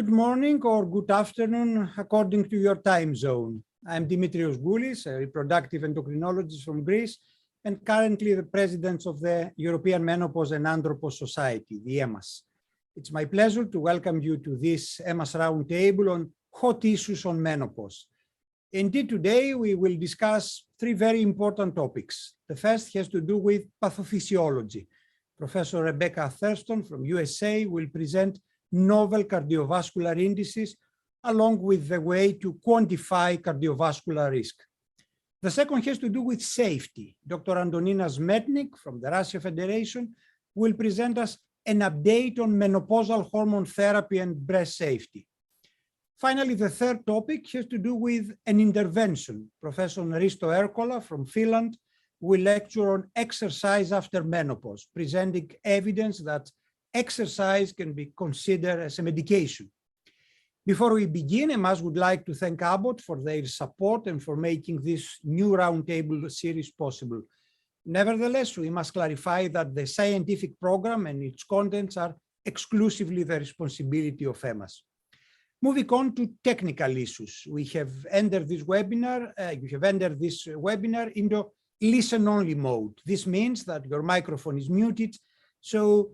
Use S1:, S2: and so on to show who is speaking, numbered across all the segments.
S1: Good morning or good afternoon, according to your time zone. I'm Dimitrios Goulis, a reproductive endocrinologist from Greece, and currently the president of the European Menopause and Andropause Society, the EMAS. It's my pleasure to welcome you to this EMAS roundtable on hot issues on menopause. Indeed, today we will discuss three very important topics. The first has to do with pathophysiology. Professor Rebecca Thurston from USA will present novel cardiovascular indices along with the way to quantify cardiovascular risk. The second has to do with safety. Dr. Antonina Smetnik from the Russia Federation will present us an update on menopausal hormone therapy and breast safety. Finally, the third topic has to do with an intervention. Professor Risto Erkola from Finland will lecture on exercise after menopause, presenting evidence that exercise can be considered as a medication. Before we begin, EMAS would like to thank Abbott for their support and for making this new roundtable series possible. Nevertheless, we must clarify that the scientific program and its contents are exclusively the responsibility of EMAS. Moving on to technical issues, we have entered this webinar into listen-only mode. This means that your microphone is muted, so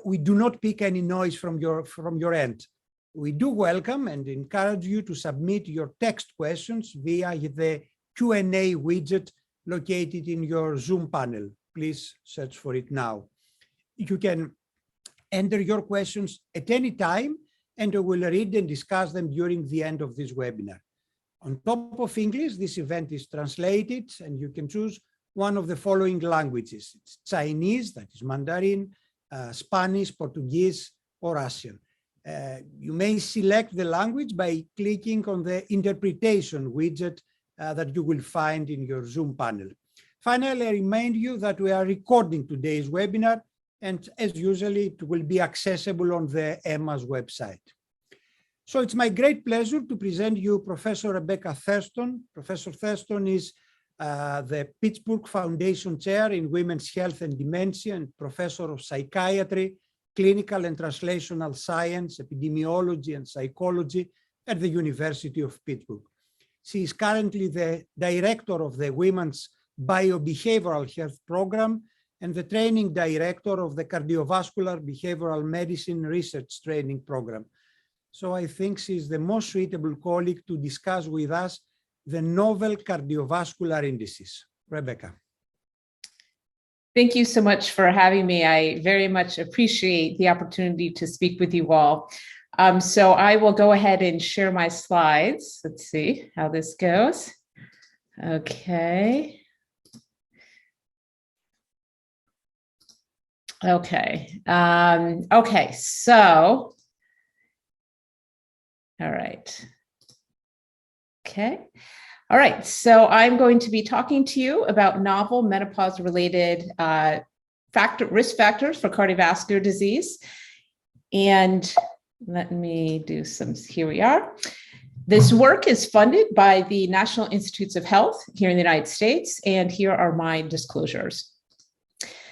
S1: we do not pick any noise from your end. We do welcome and encourage you to submit your text questions via the Q&A widget located in your Zoom panel. Please search for it now. You can enter your questions at any time, and we will read and discuss them during the end of this webinar. On top of English, this event is translated, and you can choose one of the following languages. It's Chinese, that is Mandarin, Spanish, Portuguese, or Russian. You may select the language by clicking on the interpretation widget that you will find in your Zoom panel. Finally, I remind you that we are recording today's webinar, and as usual, it will be accessible on the EMAS website. So it's my great pleasure to present you Professor Rebecca Thurston. Professor Thurston is the Pittsburgh Foundation Chair in Women's Health and Dementia and Professor of Psychiatry, Clinical and Translational Science, Epidemiology and Psychology at the University of Pittsburgh. She is currently the Director of the Women's Biobehavioral Health Program and the Training Director of the Cardiovascular Behavioral Medicine Research Training Program. So I think she is the most suitable colleague to discuss with us the novel cardiovascular indices. Rebecca.
S2: Thank you so much for having me. I very much appreciate the opportunity to speak with you all. So I will go ahead and share my slides. Let's see how this goes. Okay. Okay. Okay. So, all right. Okay. All right. So I'm going to be talking to you about novel menopause-related risk factors for cardiovascular disease. And let me do some, here we are. This work is funded by the National Institutes of Health here in the United States. And here are my disclosures.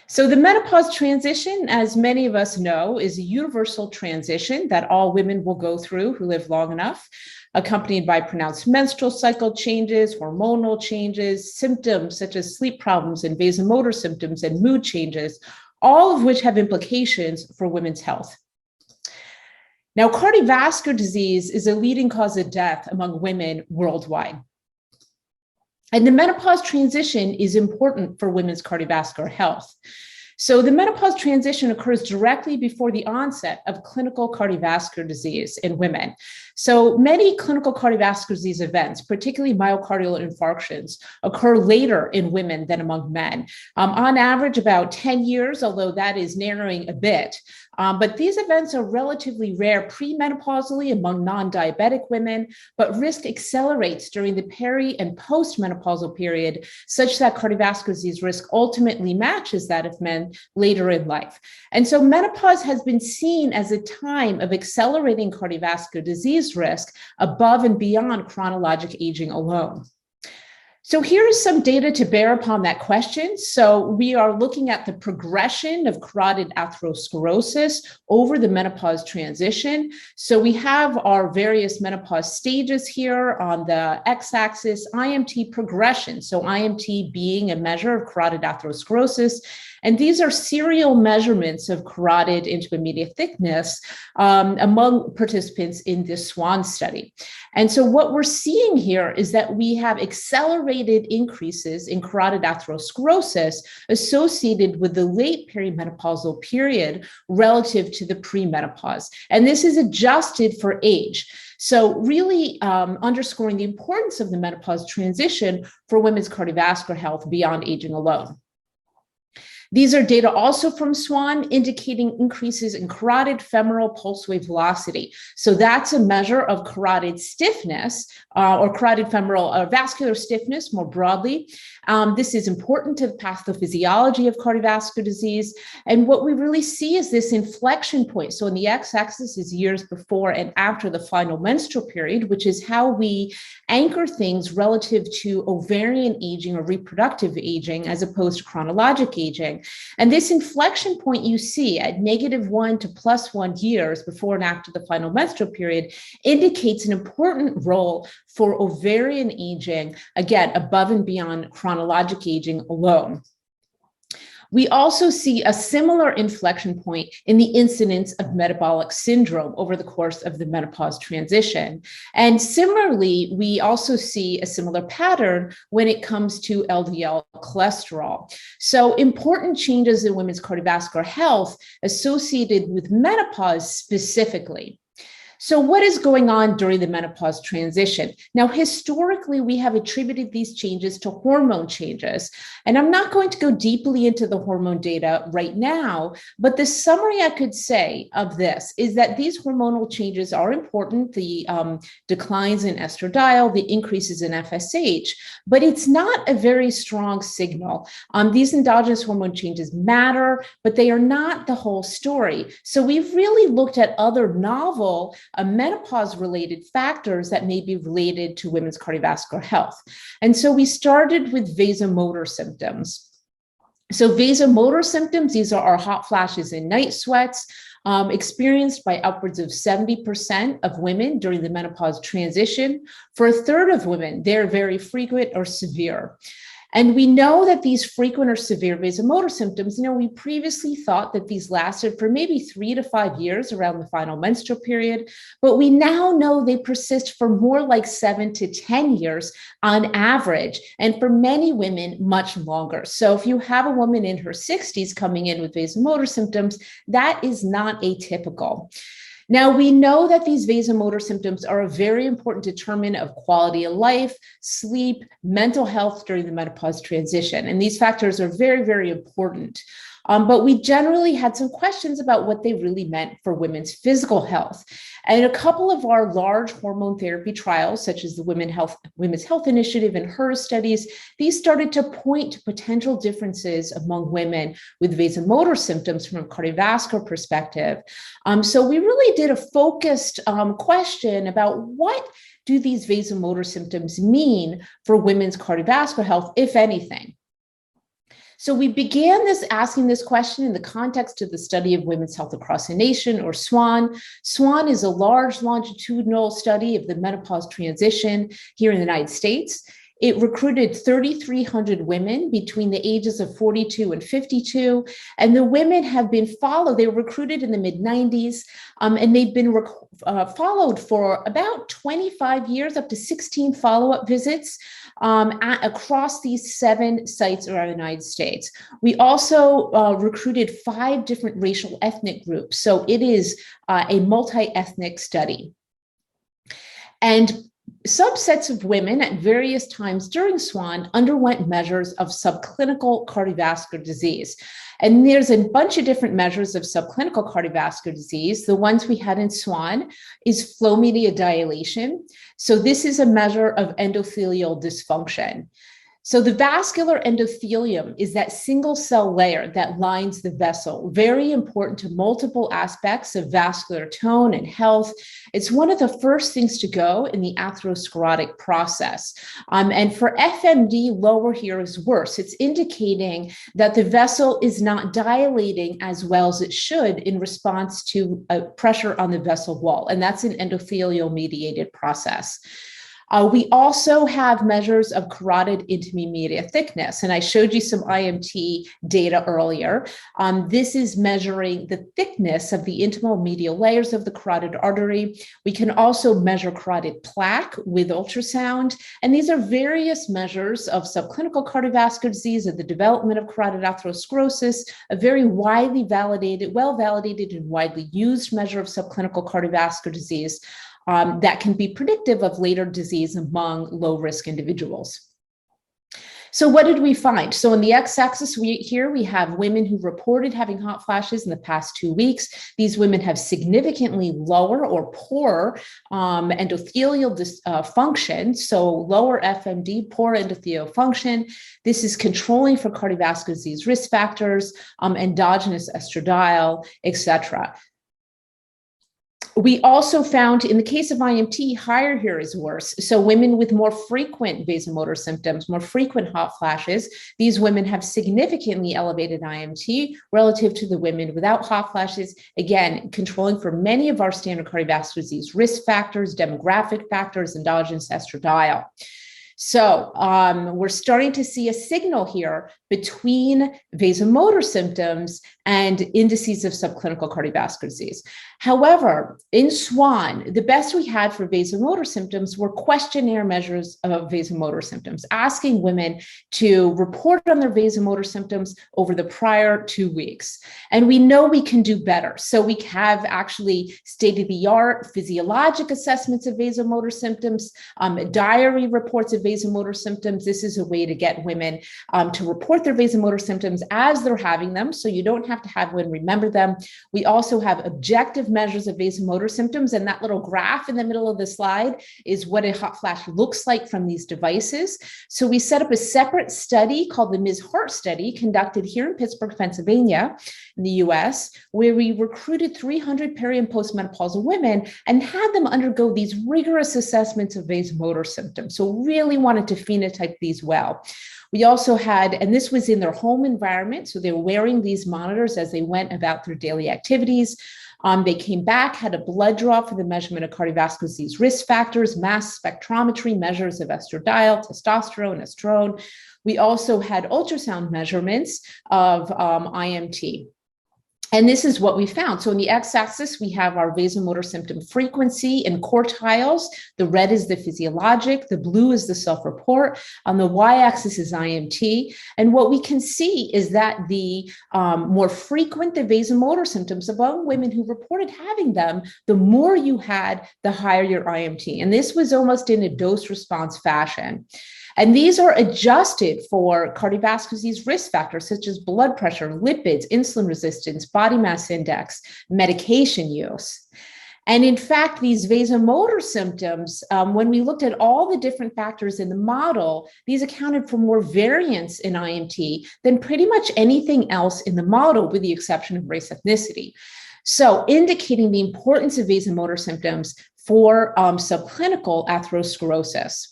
S2: So the menopause transition, as many of us know, is a universal transition that all women will go through who live long enough, accompanied by pronounced menstrual cycle changes, hormonal changes, symptoms such as sleep problems and vasomotor symptoms and mood changes, all of which have implications for women's health. Now, cardiovascular disease is a leading cause of death among women worldwide. And the menopause transition is important for women's cardiovascular health. So the menopause transition occurs directly before the onset of clinical cardiovascular disease in women. So many clinical cardiovascular disease events, particularly myocardial infarctions, occur later in women than among men. On average, about 10 years, although that is narrowing a bit. But these events are relatively rare premenopausally among non-diabetic women, but risk accelerates during the peri and postmenopausal period, such that cardiovascular disease risk ultimately matches that of men later in life. And so menopause has been seen as a time of accelerating cardiovascular disease risk above and beyond chronologic aging alone. So here is some data to bear upon that question. So we are looking at the progression of carotid atherosclerosis over the menopause transition. So we have our various menopause stages here on the x-axis, IMT progression. So IMT being a measure of carotid atherosclerosis. And these are serial measurements of carotid intermediate thickness among participants in this SWAN study. And so what we're seeing here is that we have accelerated increases in carotid atherosclerosis associated with the late perimenopausal period relative to the premenopause. And this is adjusted for age. So really underscoring the importance of the menopause transition for women's cardiovascular health beyond aging alone. These are data also from SWAN indicating increases in carotid femoral pulse wave velocity. So that's a measure of carotid stiffness or carotid femoral vascular stiffness more broadly. This is important to the pathophysiology of cardiovascular disease. And what we really see is this inflection point. So in the x-axis is years before and after the final menstrual period, which is how we anchor things relative to ovarian aging or reproductive aging as opposed to chronologic aging. And this inflection point you see at -1 to +1 years before and after the final menstrual period indicates an important role for ovarian aging, again, above and beyond chronologic aging alone. We also see a similar inflection point in the incidence of metabolic syndrome over the course of the menopause transition. And similarly, we also see a similar pattern when it comes to LDL cholesterol. So important changes in women's cardiovascular health associated with menopause specifically. So what is going on during the menopause transition? Now, historically, we have attributed these changes to hormone changes. And I'm not going to go deeply into the hormone data right now, but the summary I could say of this is that these hormonal changes are important, the declines in estradiol, the increases in FSH, but it's not a very strong signal. These endogenous hormone changes matter, but they are not the whole story. So we've really looked at other novel menopause-related factors that may be related to women's cardiovascular health. And so we started with vasomotor symptoms. So vasomotor symptoms, these are our hot flashes and night sweats, experienced by upwards of 70% of women during the menopause transition. For a third of women, they're very frequent or severe. And we know that these frequent or severe vasomotor symptoms, we previously thought that these lasted for maybe 3 to 5 years around the final menstrual period, but we now know they persist for more like 7 to 10 years on average, and for many women, much longer. So if you have a woman in her 60s coming in with vasomotor symptoms, that is not atypical. Now, we know that these vasomotor symptoms are a very important determinant of quality of life, sleep, mental health during the menopause transition. And these factors are very, very important. But we generally had some questions about what they really meant for women's physical health. And a couple of our large hormone therapy trials, such as the Women's Health Initiative and HER studies, these started to point to potential differences among women with vasomotor symptoms from a cardiovascular perspective. So we really did a focused question about what do these vasomotor symptoms mean for women's cardiovascular health, if anything. So we began asking this question in the context of the study of women's health across the nation, or SWAN. SWAN is a large longitudinal study of the menopause transition here in the United States. It recruited 3,300 women between the ages of 42 and 52, and the women have been followed. They were recruited in the mid-90s, and they've been followed for about 25 years, up to 16 follow-up visits across these 7 sites around the United States. We also recruited 5 different racial ethnic groups, so it is a multi-ethnic study. And subsets of women at various times during SWAN underwent measures of subclinical cardiovascular disease. And there's a bunch of different measures of subclinical cardiovascular disease. The ones we had in SWAN is flow media dilation. So this is a measure of endothelial dysfunction. So the vascular endothelium is that single cell layer that lines the vessel, very important to multiple aspects of vascular tone and health. It's one of the first things to go in the atherosclerotic process. And for FMD, lower here is worse. It's indicating that the vessel is not dilating as well as it should in response to pressure on the vessel wall. And that's an endothelial mediated process. We also have measures of carotid intima media thickness, and I showed you some IMT data earlier. This is measuring the thickness of the intimal medial layers of the carotid artery. We can also measure carotid plaque with ultrasound, and these are various measures of subclinical cardiovascular disease, of the development of carotid atherosclerosis, a very widely validated, well-validated and widely used measure of subclinical cardiovascular disease. That can be predictive of later disease among low-risk individuals. So what did we find? So on the x-axis here, we have women who reported having hot flashes in the past 2 weeks. These women have significantly lower or poorer endothelial function, so lower FMD, poor endothelial function. This is controlling for cardiovascular disease risk factors, endogenous estradiol, etc. We also found in the case of IMT, higher here is worse. So women with more frequent vasomotor symptoms, more frequent hot flashes, these women have significantly elevated IMT relative to the women without hot flashes, again, controlling for many of our standard cardiovascular disease risk factors, demographic factors, endogenous estradiol. So we're starting to see a signal here between vasomotor symptoms and indices of subclinical cardiovascular disease. However, in SWAN, the best we had for vasomotor symptoms were questionnaire measures of vasomotor symptoms, asking women to report on their vasomotor symptoms over the prior 2 weeks. And we know we can do better. So we have actually state-of-the-art physiologic assessments of vasomotor symptoms, diary reports of vasomotor symptoms. This is a way to get women to report their vasomotor symptoms as they're having them, so you don't have to have women remember them. We also have objective measures of vasomotor symptoms, and that little graph in the middle of the slide is what a hot flash looks like from these devices. So we set up a separate study called the Ms. Hart study, conducted here in Pittsburgh, Pennsylvania, in the US, where we recruited 300 peri and postmenopausal women and had them undergo these rigorous assessments of vasomotor symptoms. So really wanted to phenotype these well. We also had, and this was in their home environment, so they were wearing these monitors as they went about their daily activities. They came back, had a blood draw for the measurement of cardiovascular disease risk factors, mass spectrometry measures of estradiol, testosterone, estrone. We also had ultrasound measurements of IMT. And this is what we found. So in the x-axis, we have our vasomotor symptom frequency in quartiles. The red is the physiologic, the blue is the self-report. On the y-axis is IMT. And what we can see is that the more frequent the vasomotor symptoms among women who reported having them, the more you had, the higher your IMT. And this was almost in a dose-response fashion. And these are adjusted for cardiovascular disease risk factors such as blood pressure, lipids, insulin resistance, body mass index, medication use. And in fact, these vasomotor symptoms, when we looked at all the different factors in the model, these accounted for more variance in IMT than pretty much anything else in the model, with the exception of race ethnicity. So indicating the importance of vasomotor symptoms for subclinical atherosclerosis.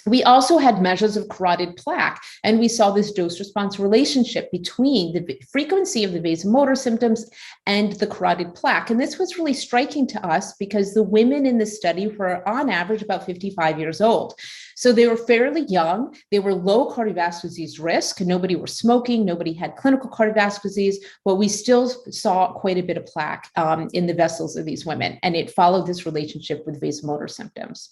S2: We also had measures of carotid plaque, and we saw this dose-response relationship between the frequency of the vasomotor symptoms and the carotid plaque. And this was really striking to us because the women in the study were on average about 55 years old. So they were fairly young, they were low cardiovascular disease risk, nobody was smoking, nobody had clinical cardiovascular disease, but we still saw quite a bit of plaque in the vessels of these women, and it followed this relationship with vasomotor symptoms.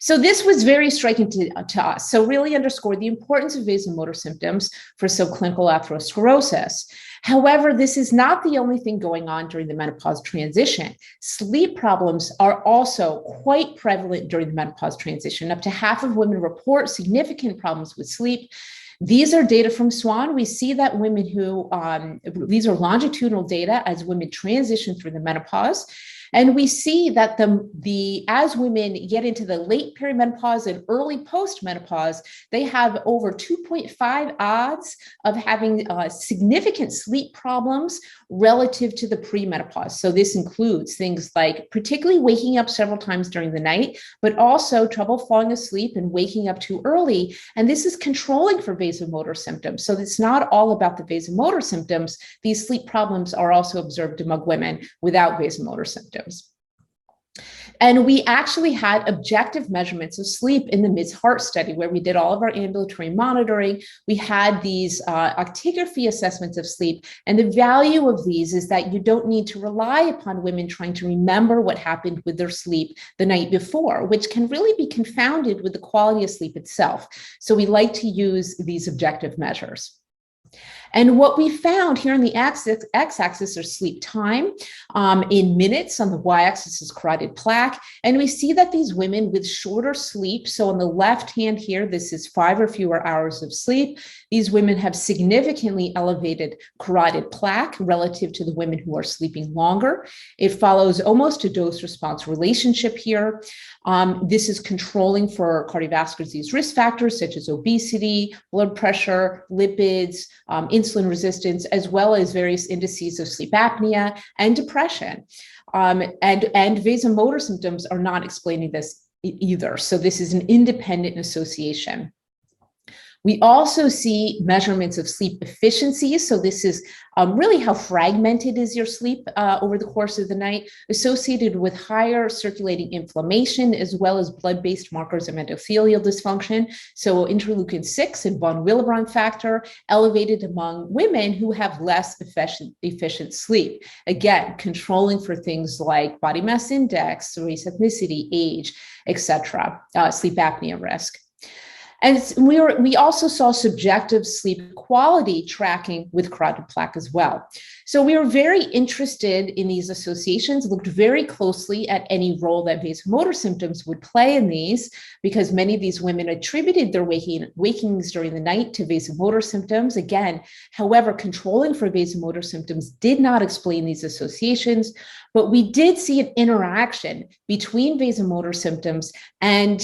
S2: So this was very striking to us. So really underscored the importance of vasomotor symptoms for subclinical atherosclerosis. However, this is not the only thing going on during the menopause transition. Sleep problems are also quite prevalent during the menopause transition. Up to half of women report significant problems with sleep. These are data from SWAN. We see that women who, these are longitudinal data as women transition through the menopause. And we see that as women get into the late perimenopause and early postmenopause, they have over 2.5 odds of having significant sleep problems relative to the premenopause. So this includes things like particularly waking up several times during the night, but also trouble falling asleep and waking up too early. And this is controlling for vasomotor symptoms. So it's not all about the vasomotor symptoms. These sleep problems are also observed among women without vasomotor symptoms. And we actually had objective measurements of sleep in the MIDS Heart study, where we did all of our ambulatory monitoring. We had these actigraphy assessments of sleep. And the value of these is that you don't need to rely upon women trying to remember what happened with their sleep the night before, which can really be confounded with the quality of sleep itself. So we like to use these objective measures. And what we found here on the x-axis are sleep time in minutes, on the y-axis is carotid plaque. And we see that these women with shorter sleep, so on the left hand here, this is 5 or fewer hours of sleep. These women have significantly elevated carotid plaque relative to the women who are sleeping longer. It follows almost a dose-response relationship here. This is controlling for cardiovascular disease risk factors such as obesity, blood pressure, lipids, insulin resistance, as well as various indices of sleep apnea and depression. And vasomotor symptoms are not explaining this either. So this is an independent association. We also see measurements of sleep efficiency. So this is really how fragmented is your sleep over the course of the night, associated with higher circulating inflammation, as well as blood-based markers of endothelial dysfunction. So interleukin-6 and von Willebrand factor elevated among women who have less efficient sleep. Again, controlling for things like body mass index, race, ethnicity, age, etc., sleep apnea risk. And we also saw subjective sleep quality tracking with carotid plaque as well. So we were very interested in these associations, looked very closely at any role that vasomotor symptoms would play in these, because many of these women attributed their wakings during the night to vasomotor symptoms. Again, however, controlling for vasomotor symptoms did not explain these associations, but we did see an interaction between vasomotor symptoms and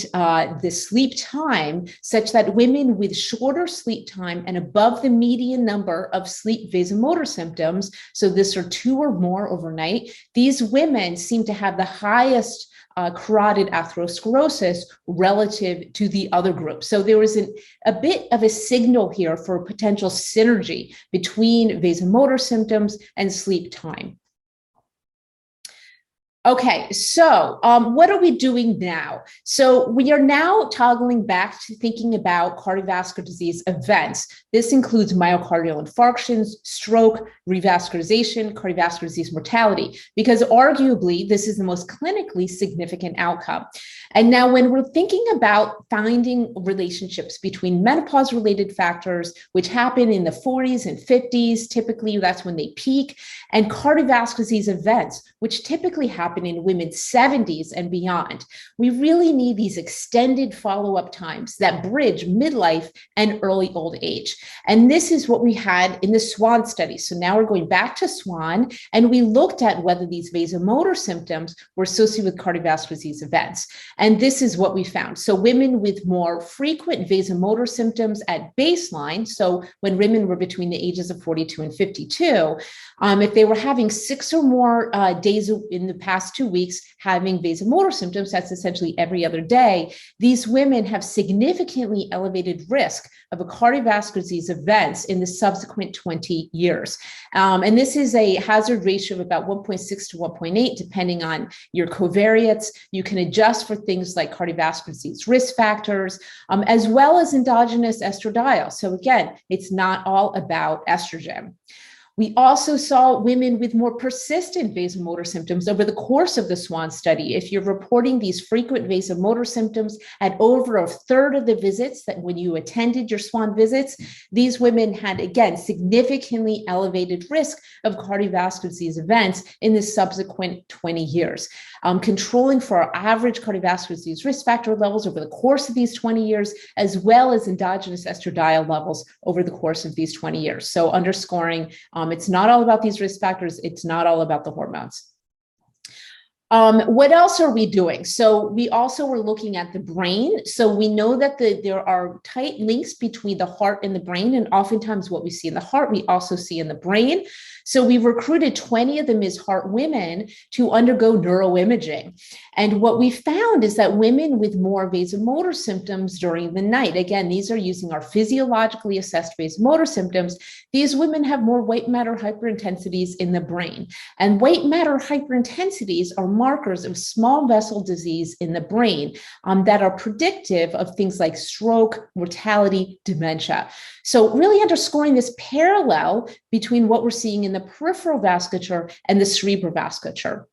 S2: the sleep time, such that women with shorter sleep time and above the median number of sleep vasomotor symptoms, so this are 2 or more overnight, these women seem to have the highest carotid atherosclerosis relative to the other group. So there was a bit of a signal here for potential synergy between vasomotor symptoms and sleep time. Okay, so what are we doing now? So we are now toggling back to thinking about cardiovascular disease events. This includes myocardial infarctions, stroke, revascularization, cardiovascular disease mortality, because arguably this is the most clinically significant outcome. And now when we're thinking about finding relationships between menopause-related factors, which happen in the 40s and 50s, typically that's when they peak, and cardiovascular disease events, which typically happen in women's 70s and beyond, we really need these extended follow-up times that bridge midlife and early old age. And this is what we had in the SWAN study. So now we're going back to SWAN, and we looked at whether these vasomotor symptoms were associated with cardiovascular disease events. And this is what we found. So women with more frequent vasomotor symptoms at baseline, so when women were between the ages of 42 and 52, if they were having 6 or more days in the past 2 weeks having vasomotor symptoms, that's essentially every other day, these women have significantly elevated risk of a cardiovascular disease events in the subsequent 20 years. And this is a hazard ratio of about 1.6 to 1.8, depending on your covariates. You can adjust for things like cardiovascular disease risk factors, as well as endogenous estradiol. So again, it's not all about estrogen. We also saw women with more persistent vasomotor symptoms over the course of the SWAN study. If you're reporting these frequent vasomotor symptoms at over a third of the visits that when you attended your SWAN visits, these women had, again, significantly elevated risk of cardiovascular disease events in the subsequent 20 years. Controlling for our average cardiovascular disease risk factor levels over the course of these 20 years, as well as endogenous estradiol levels over the course of these 20 years. So underscoring, it's not all about these risk factors. It's not all about the hormones. What else are we doing? So we also were looking at the brain. So we know that there are tight links between the heart and the brain, and oftentimes what we see in the heart, we also see in the brain. So we recruited 20 of them as heart women to undergo neuroimaging. And what we found is that women with more vasomotor symptoms during the night, again, these are using our physiologically assessed vasomotor symptoms, these women have more white matter hyperintensities in the brain. And white matter hyperintensities are markers of small vessel disease in the brain that are predictive of things like stroke, mortality, dementia. So really underscoring this parallel between what we're seeing in the peripheral vasculature and the cerebral vasculature.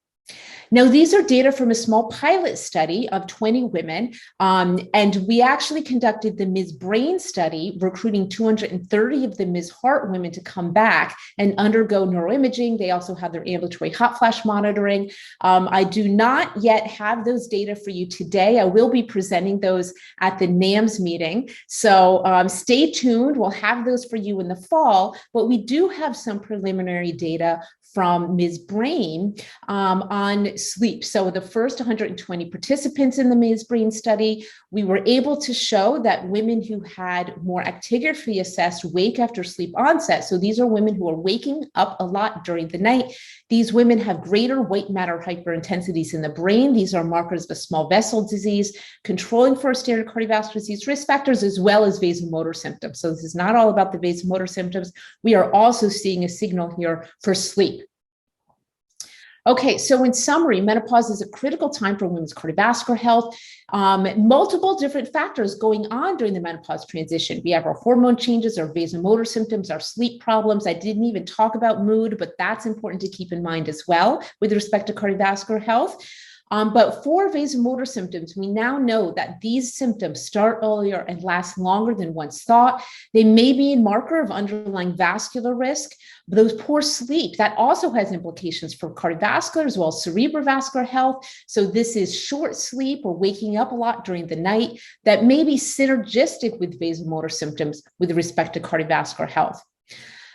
S2: Now, these are data from a small pilot study of 20 women, and we actually conducted the Ms. Brain study, recruiting 230 of the Ms. Heart women to come back and undergo neuroimaging. They also have their ambulatory hot flash monitoring. I do not yet have those data for you today. I will be presenting those at the NAMS meeting. So stay tuned. We'll have those for you in the fall, but we do have some preliminary data from Ms. Brain on sleep. So the first 120 participants in the Ms. Brain study, we were able to show that women who had more actigraphy assessed wake after sleep onset, so these are women who are waking up a lot during the night. These women have greater white matter hyperintensities in the brain. These are markers of small vessel disease, controlling for standard cardiovascular disease risk factors, as well as vasomotor symptoms. So this is not all about the vasomotor symptoms. We are also seeing a signal here for sleep. Okay, so in summary, menopause is a critical time for women's cardiovascular health. Multiple different factors going on during the menopause transition. We have our hormone changes, our vasomotor symptoms, our sleep problems. I didn't even talk about mood, but that's important to keep in mind as well with respect to cardiovascular health. But for vasomotor symptoms, we now know that these symptoms start earlier and last longer than once thought. They may be a marker of underlying vascular risk. But those poor sleep, that also has implications for cardiovascular as well as cerebrovascular health. So this is short sleep or waking up a lot during the night that may be synergistic with vasomotor symptoms with respect to cardiovascular health.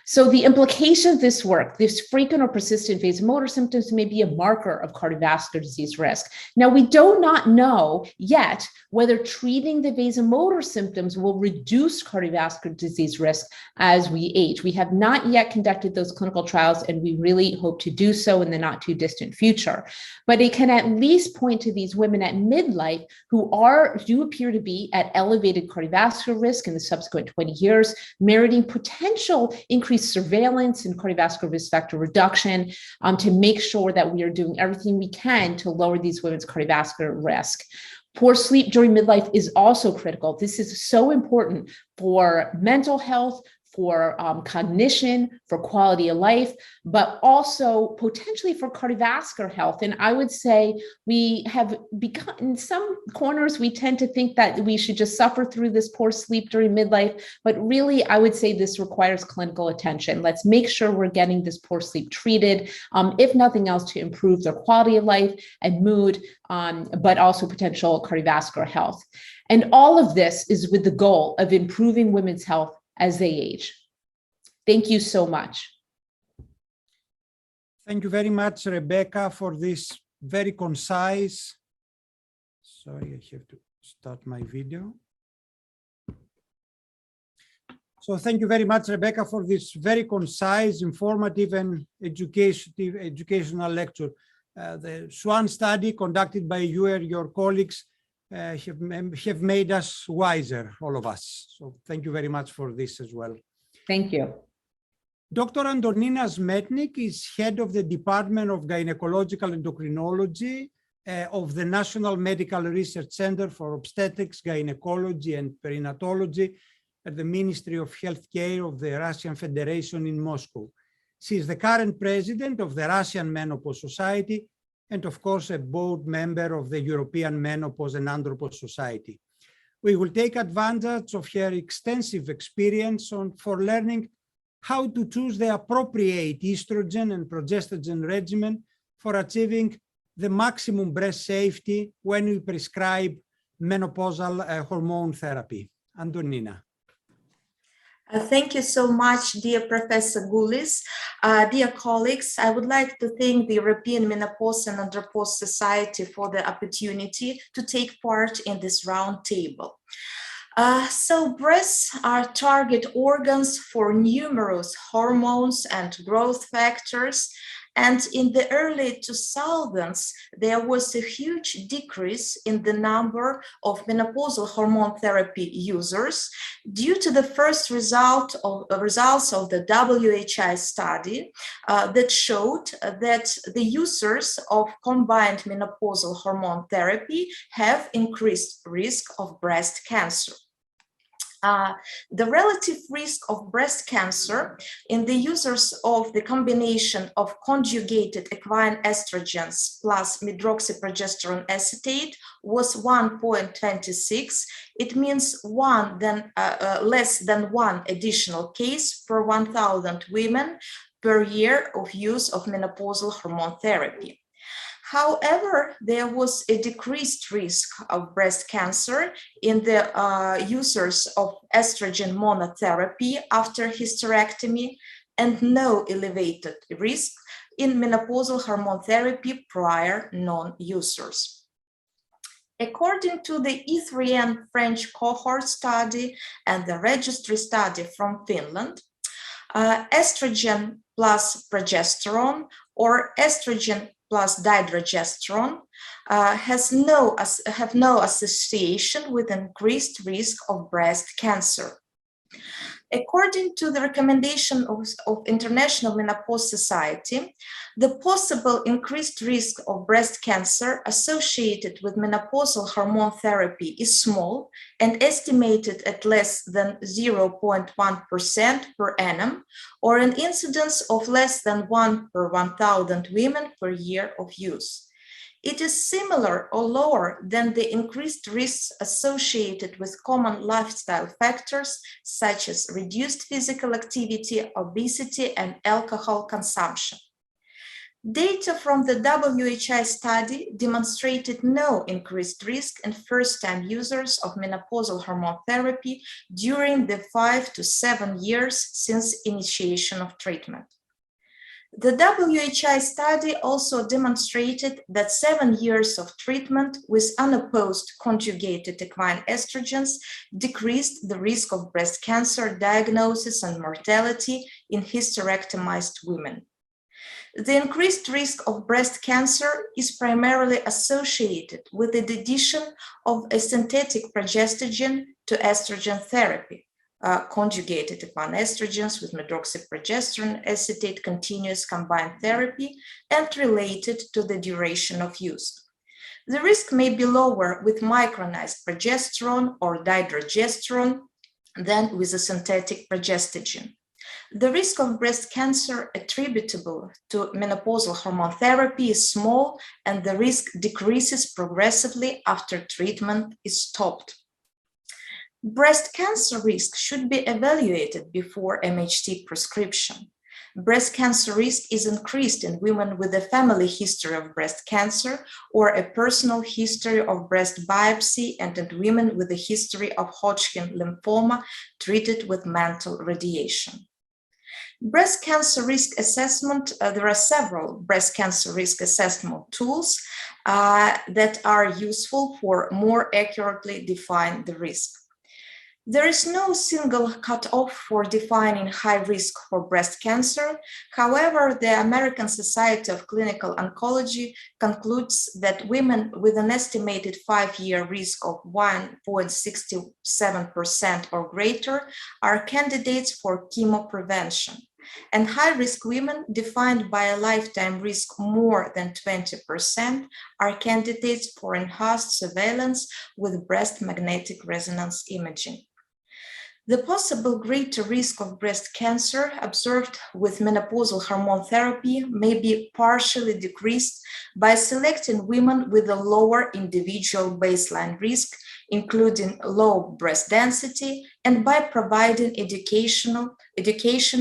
S2: So the implication of this work, this frequent or persistent vasomotor symptoms may be a marker of cardiovascular disease risk. Now, we do not know yet whether treating the vasomotor symptoms will reduce cardiovascular disease risk as we age. We have not yet conducted those clinical trials, and we really hope to do so in the not too distant future. But it can at least point to these women at midlife who do appear to be at elevated cardiovascular risk in the subsequent 20 years, meriting potential increased surveillance and cardiovascular risk factor reduction to make sure that we are doing everything we can to lower these women's cardiovascular risk. Poor sleep during midlife is also critical. This is so important for mental health, for cognition, for quality of life, but also potentially for cardiovascular health. And I would say we have become, in some corners, we tend to think that we should just suffer through this poor sleep during midlife, but really, I would say this requires clinical attention. Let's make sure we're getting this poor sleep treated, if nothing else, to improve their quality of life and mood, but also potential cardiovascular health. And all of this is with the goal of improving women's health as they age. Thank you so much.
S1: Thank you very much, Rebecca, for this very concise. Sorry, I have to start my video. So thank you very much, Rebecca, for this very concise, informative, and educational lecture. The SWAN study conducted by you and your colleagues have made us wiser, all of us. So thank you very much for this as well.
S2: Thank you.
S1: Dr. Antonina Smetnik is head of the Department of Gynecological Endocrinology of the National Medical Research Center for Obstetrics, Gynecology, and Perinatology at the Ministry of Healthcare of the Russian Federation in Moscow. She is the current president of the Russian Menopause Society and, of course, a board member of the European Menopause and Andropause Society. We will take advantage of her extensive experience for learning how to choose the appropriate estrogen and progesterone regimen for achieving the maximum breast safety when we prescribe menopausal hormone therapy. Antonina.
S3: Thank you so much, dear Professor Goulis. Dear colleagues, I would like to thank the European Menopause and Andropause Society for the opportunity to take part in this roundtable. So breasts are target organs for numerous hormones and growth factors. And in the early 2000s, there was a huge decrease in the number of menopausal hormone therapy users due to the first results of the WHI study that showed that the users of combined menopausal hormone therapy have increased risk of breast cancer. The relative risk of breast cancer in the users of the combination of conjugated equine estrogens plus medroxyprogesterone acetate was 1.26. It means less than one additional case per 1,000 women per year of use of menopausal hormone therapy. However, there was a decreased risk of breast cancer in the users of estrogen monotherapy after hysterectomy and no elevated risk in menopausal hormone therapy prior non-users. According to the E3N French cohort study and the registry study from Finland, estrogen plus progesterone or estrogen plus dydrogesterone have no association with increased risk of breast cancer. According to the recommendation of International Menopause Society, the possible increased risk of breast cancer associated with menopausal hormone therapy is small and estimated at less than 0.1% per annum, or an incidence of less than 1 per 1,000 women per year of use. It is similar or lower than the increased risks associated with common lifestyle factors such as reduced physical activity, obesity, and alcohol consumption. Data from the WHI study demonstrated no increased risk in first-time users of menopausal hormone therapy during the 5 to 7 years since initiation of treatment. The WHI study also demonstrated that 7 years of treatment with unopposed conjugated equine estrogens decreased the risk of breast cancer diagnosis and mortality in hysterectomized women. The increased risk of breast cancer is primarily associated with the addition of a synthetic progestogen to estrogen therapy. Conjugated equine estrogens with medroxyprogesterone acetate continuous combined therapy and related to the duration of use. The risk may be lower with micronized progesterone or dydrogesterone than with a synthetic progestogen. The risk of breast cancer attributable to menopausal hormone therapy is small, and the risk decreases progressively after treatment is stopped. Breast cancer risk should be evaluated before MHT prescription. Breast cancer risk is increased in women with a family history of breast cancer or a personal history of breast biopsy, and in women with a history of Hodgkin lymphoma treated with mantle radiation. Breast cancer risk assessment, there are several breast cancer risk assessment tools that are useful for more accurately define the risk. There is no single cutoff for defining high risk for breast cancer. However, the American Society of Clinical Oncology concludes that women with an estimated 5-year risk of 1.67% or greater are candidates for chemoprevention. And high-risk women, defined by a lifetime risk more than 20%, are candidates for enhanced surveillance with breast magnetic resonance imaging. The possible greater risk of breast cancer observed with menopausal hormone therapy may be partially decreased by selecting women with a lower individual baseline risk, including low breast density, and by providing education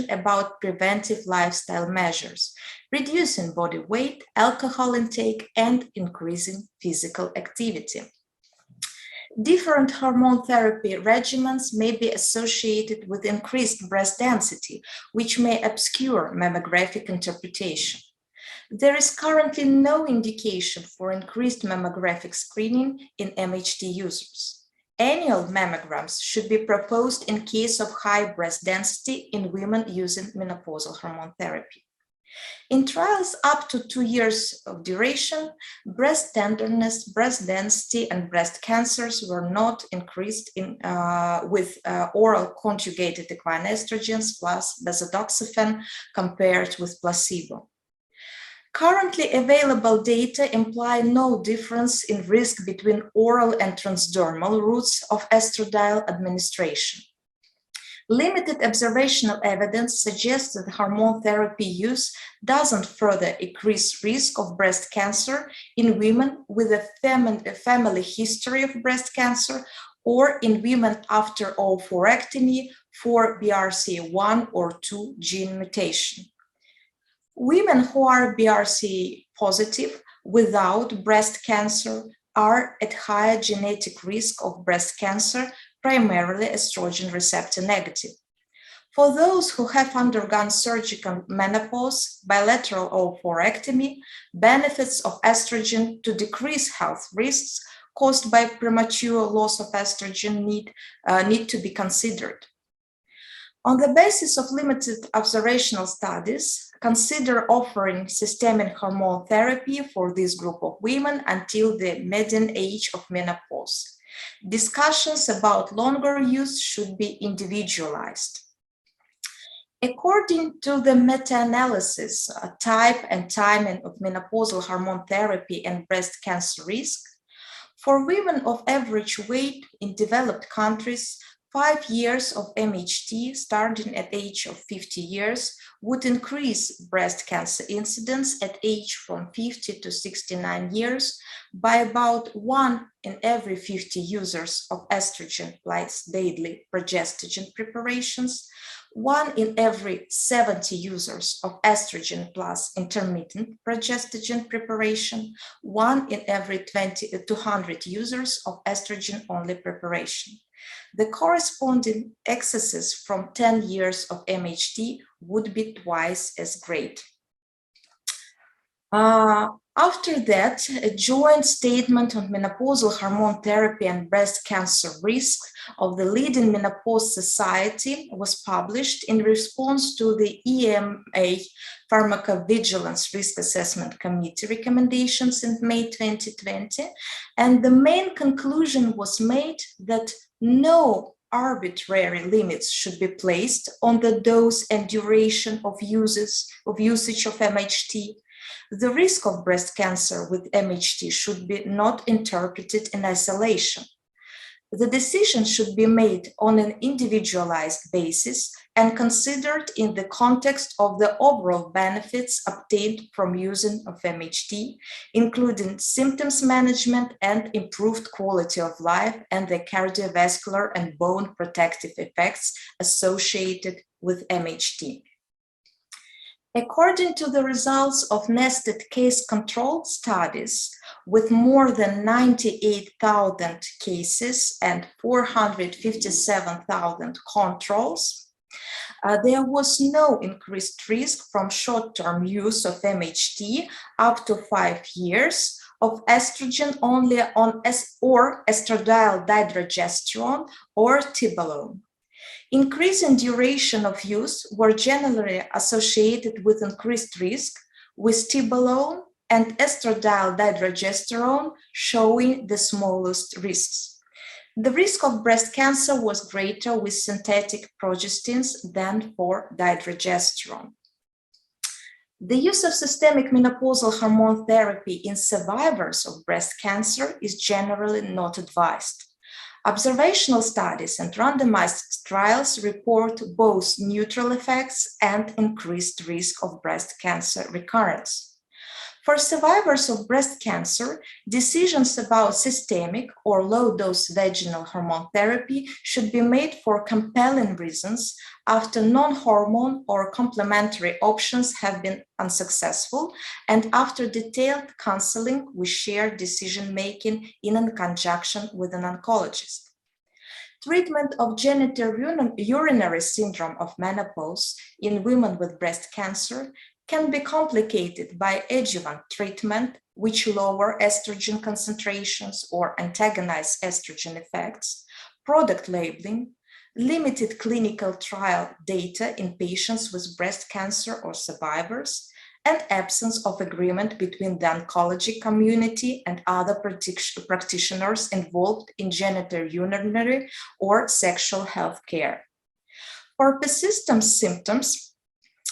S3: about preventive lifestyle measures, reducing body weight, alcohol intake, and increasing physical activity. Different hormone therapy regimens may be associated with increased breast density, which may obscure mammographic interpretation. There is currently no indication for increased mammographic screening in MHT users. Annual mammograms should be proposed in case of high breast density in women using menopausal hormone therapy. In trials up to 2 years of duration, breast tenderness, breast density, and breast cancers were not increased with oral conjugated equine estrogens plus bezodoxifene compared with placebo. Currently available data imply no difference in risk between oral and transdermal routes of estradiol administration. Limited observational evidence suggests that hormone therapy use doesn't further increase risk of breast cancer in women with a family history of breast cancer or in women after oophorectomy for BRCA1 or 2 gene mutation. Women who are BRCA positive without breast cancer are at higher genetic risk of breast cancer, primarily estrogen receptor negative. For those who have undergone surgical menopause, bilateral oophorectomy, benefits of estrogen to decrease health risks caused by premature loss of estrogen need to be considered. On the basis of limited observational studies, consider offering systemic hormone therapy for this group of women until the median age of menopause. Discussions about longer use should be individualized. According to the meta-analysis, type and timing of menopausal hormone therapy and breast cancer risk, for women of average weight in developed countries, 5 years of MHT starting at age of 50 years would increase breast cancer incidence at age from 50 to 69 years by about 1 in every 50 users of estrogen plus daily progestogen preparations, 1 in every 70 users of estrogen plus intermittent progestogen preparation, 1 in every 200 users of estrogen-only preparation. The corresponding excesses from 10 years of MHT would be twice as great. After that, a joint statement on menopausal hormone therapy and breast cancer risk of the leading menopause society was published in response to the EMA Pharmacovigilance Risk Assessment Committee recommendations in May 2020, and the main conclusion was made that no arbitrary limits should be placed on the dose and duration of usage of MHT. The risk of breast cancer with MHT should be not interpreted in isolation. The decision should be made on an individualized basis and considered in the context of the overall benefits obtained from using of MHT, including symptoms management and improved quality of life and the cardiovascular and bone protective effects associated with MHT. According to the results of nested case control studies with more than 98,000 cases and 457,000 controls, there was no increased risk from short-term use of MHT up to 5 years of estrogen only on or estradiol dydrogesterone or tibolone. Increase in duration of use were generally associated with increased risk, with tibolone and estradiol dydrogesterone showing the smallest risks. The risk of breast cancer was greater with synthetic progestins than for dydrogesterone. The use of systemic menopausal hormone therapy in survivors of breast cancer is generally not advised. Observational studies and randomized trials report both neutral effects and increased risk of breast cancer recurrence. For survivors of breast cancer, decisions about systemic or low-dose vaginal hormone therapy should be made for compelling reasons after non-hormone or complementary options have been unsuccessful and after detailed counseling with shared decision-making in conjunction with an oncologist. Treatment of genitourinary syndrome of menopause in women with breast cancer can be complicated by adjuvant treatment, which lower estrogen concentrations or antagonize estrogen effects, product labeling, limited clinical trial data in patients with breast cancer or survivors, and absence of agreement between the oncology community and other practitioners involved in genitourinary or sexual health care. For persistent symptoms,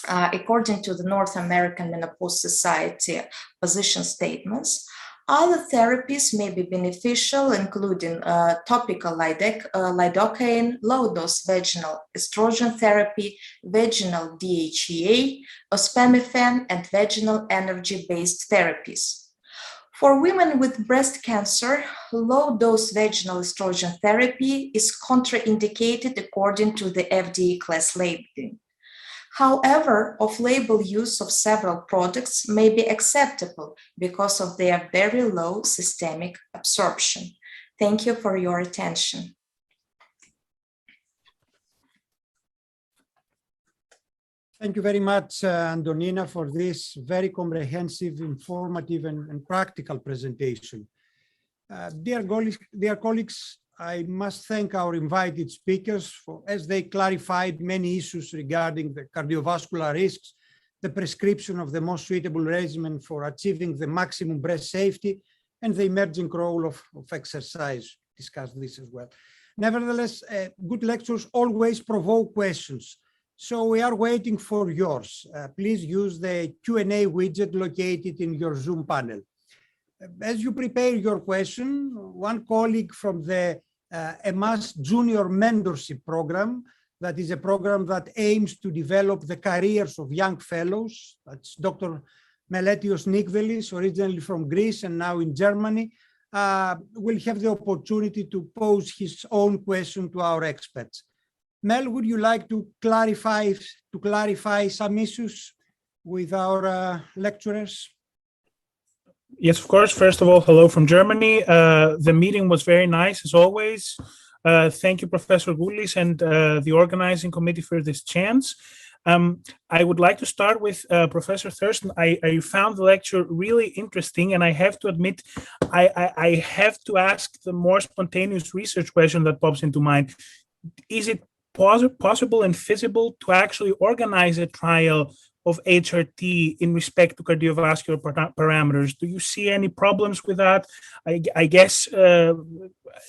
S3: according to the North American Menopause Society position statements, other therapies may be beneficial, including topical lidocaine, low-dose vaginal estrogen therapy, vaginal DHEA, ospemifene, and vaginal energy-based therapies. For women with breast cancer, low-dose vaginal estrogen therapy is contraindicated according to the FDA class labeling. However, off-label use of several products may be acceptable because of their very low systemic absorption. Thank you for your attention.
S1: Thank you very much, Antonina, for this very comprehensive, informative, and practical presentation. Dear colleagues, I must thank our invited speakers as they clarified many issues regarding the cardiovascular risks, the prescription of the most suitable regimen for achieving the maximum breast safety, and the emerging role of exercise. Discuss this as well. Nevertheless, good lectures always provoke questions. So we are waiting for yours. Please use the Q&A widget located in your Zoom panel. As you prepare your question, one colleague from the EMAS Junior Mentorship Program, that is a program that aims to develop the careers of young fellows. That's Dr. Meletios Nikvelis, originally from Greece and now in Germany, will have the opportunity to pose his own question to our experts. Mel, would you like to clarify some issues with our lecturers?
S4: Yes, of course. First of all, hello from Germany. The meeting was very nice, as always. Thank you, Professor Goulis, and the organizing committee for this chance. I would like to start with Professor Thurston. I found the lecture really interesting, and I have to admit, I have to ask the more spontaneous research question that pops into mind. Is it possible and feasible to actually organize a trial of HRT in respect to cardiovascular parameters? Do you see any problems with that? I guess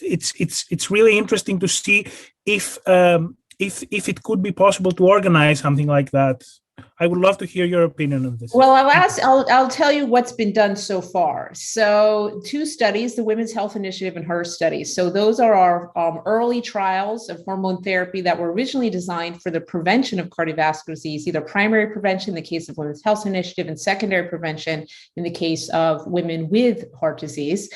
S4: it's really interesting to see if it could be possible to organize something like that. I would love to hear your opinion on this.
S2: Well, I'll tell you what's been done so far. So 2 studies, the Women's Health Initiative and HER studies. So those are our early trials of hormone therapy that were originally designed for the prevention of cardiovascular disease, either primary prevention in the case of Women's Health Initiative and secondary prevention in the case of women with heart disease.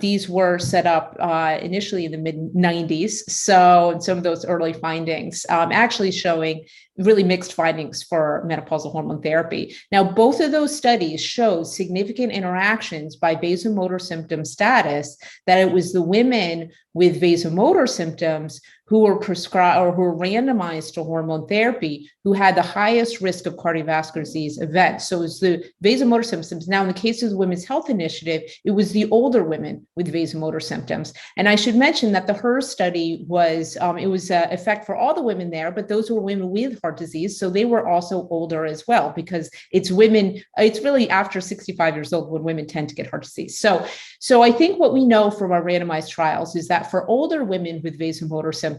S2: These were set up initially in the mid-90s. So some of those early findings actually showing really mixed findings for menopausal hormone therapy. Now, both of those studies show significant interactions by vasomotor symptom status, that it was the women with vasomotor symptoms who were prescribed or who were randomized to hormone therapy who had the highest risk of cardiovascular disease events. So it's the vasomotor symptoms. Now, in the case of the Women's Health Initiative, it was the older women with vasomotor symptoms. And I should mention that the HER study was, it was an effect for all the women there, but those were women with heart disease. So they were also older as well, because it's women, it's really after 65 years old when women tend to get heart disease. So I think what we know from our randomized trials is that for older women with vasomotor symptoms,